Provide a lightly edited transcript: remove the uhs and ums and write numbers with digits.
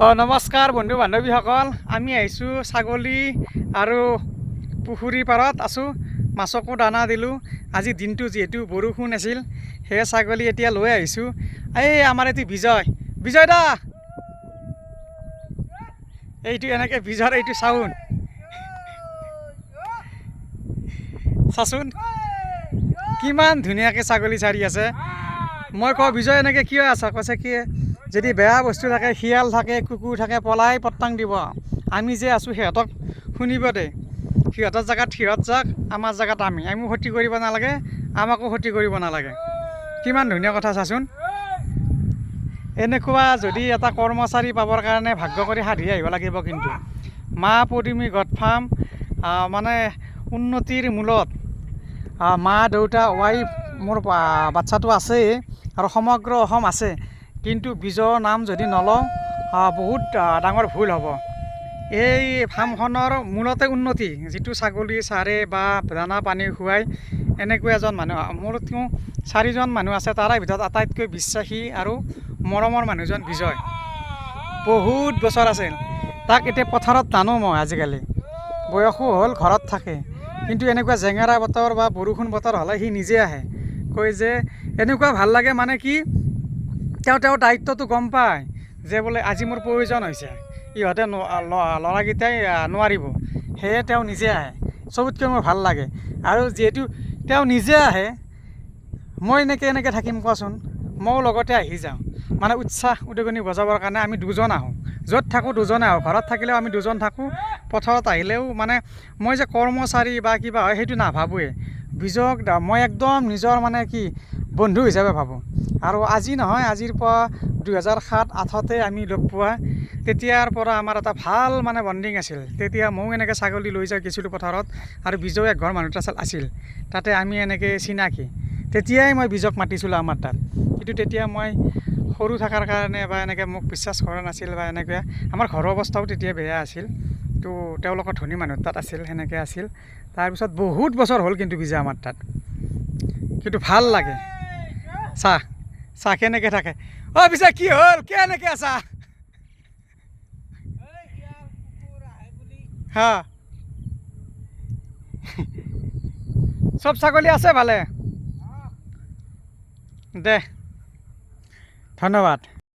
নমস্কাৰ বন্ধু বান্ধৱীসকল, আমি আহিছোঁ ছাগলী আৰু পুখুৰী পাৰত আছোঁ। মাছকো দানা দিলোঁ। আজি দিনটো যিহেতু বৰষুণ আছিল, সেয়ে ছাগলী এতিয়া লৈ আহিছোঁ। এই আমাৰ এইটো বিজয় দা, এইটো এনেকৈ বিজয়ৰ এইটো চাউণ্ড চাচোন, কিমান ধুনীয়াকৈ ছাগলী চাৰি আছে। মই কওঁ, বিজয় এনেকৈ কিয় আছা? কৈছে কি, যদি বেয়া বস্তু থাকে, শিয়াল থাকে, কুকুৰ থাকে, পলাই পত্তাং দিব। আমি যে আছোঁ সিহঁতক শুনিব দে। সিহঁতৰ জেগাত সিহঁত যাক, আমাৰ জেগাত আমি ক্ষতি কৰিব নালাগে, আমাকো ক্ষতি কৰিব নালাগে। কিমান ধুনীয়া কথা চাচোন। এনেকুৱা যদি এটা কৰ্মচাৰী পাবৰ কাৰণে ভাগ্য কৰি সাধি আহিব লাগিব। কিন্তু মা পদুমী গড ফাৰ্ম মানে উন্নতিৰ মূলত মা দেউতা ৱাইফ মোৰ বাচ্চাটো আছেই আৰু সমগ্ৰ অসম আছে। কিন্তু বিজয়ৰ নাম যদি নলওঁ, বহুত ডাঙৰ ভুল হ'ব। এই ফাৰ্মখনৰ মূলতে উন্নতি, যিটো ছাগলী চাৰে বা দানা পানী খুৱাই, এনেকুৱা এজন মানুহ। মোৰ চাৰিজন মানুহ আছে, তাৰে ভিতৰত আটাইতকৈ বিশ্বাসী আৰু মৰমৰ মানুহজন বিজয়। বহুত বছৰ আছিল। তাক এতিয়া পথাৰত নানো মই আজিকালি, বয়সো হ'ল, ঘৰত থাকে। কিন্তু এনেকুৱা জেঙেৰা বতৰ বা বৰষুণ বতৰ হ'লে সি নিজে আহে, কয় যে এনেকুৱা ভাল লাগে। মানে কি, তেওঁৰ দায়িত্বটো গম পায় যে বোলে আজি মোৰ প্ৰয়োজন হৈছে, ইহঁতে ল'ৰাকেইটাই নোৱাৰিব, সেয়ে তেওঁ নিজে আহে। চবতকৈ মোৰ ভাল লাগে। আৰু যিহেতু তেওঁ নিজে আহে, মই এনেকৈ থাকিম কোৱাচোন? ময়ো লগতে আহি যাওঁ, মানে উৎসাহ উদগনি বজাবৰ কাৰণে। আমি দুজন আহোঁ, য'ত থাকোঁ দুজনে আহোঁ। ঘৰত থাকিলেও আমি দুজন থাকোঁ, পথাৰত আহিলেও। মানে মই যে কৰ্মচাৰী বা কিবা হয় সেইটো নাভাবোঁৱে। বিজয়ক মই একদম নিজৰ মানে কি বন্ধু হিচাপে ভাবোঁ। আৰু আজি নহয়, আজিৰ পৰা 2007-08তে আমি লগ পোৱা। তেতিয়াৰ পৰা আমাৰ এটা ভাল মানে বণ্ডিং আছিল। তেতিয়া ময়ো এনেকৈ ছাগলী লৈ যাই গৈছিলোঁ পথাৰত, আৰু বিজয় একঘৰ মানুহ এটা আছিল, তাতে আমি এনেকৈ চিনাকি। তেতিয়াই মই বিজয়ক মাতিছিলোঁ আমাৰ তাত। কিন্তু তেতিয়া মই সৰু থকাৰ কাৰণে বা এনেকৈ মোক বিশ্বাস কৰা নাছিল বা এনেকৈ। আমাৰ ঘৰৰ অৱস্থাও তেতিয়া বেয়া আছিল, তো তেওঁলোকৰ ধনী মানুহ তাত আছিল, সেনেকৈ আছিল। তাৰপিছত বহুত বছৰ হ'ল কিন্তু বিজয় আমাৰ তাত। কিন্তু ভাল লাগে। চাহ কেনেকৈ থাকে? বিজয় কি হ'ল, কেনেকৈ আছা? হা, চব ছাগলী আছে ভালে? দে, ধন্যবাদ।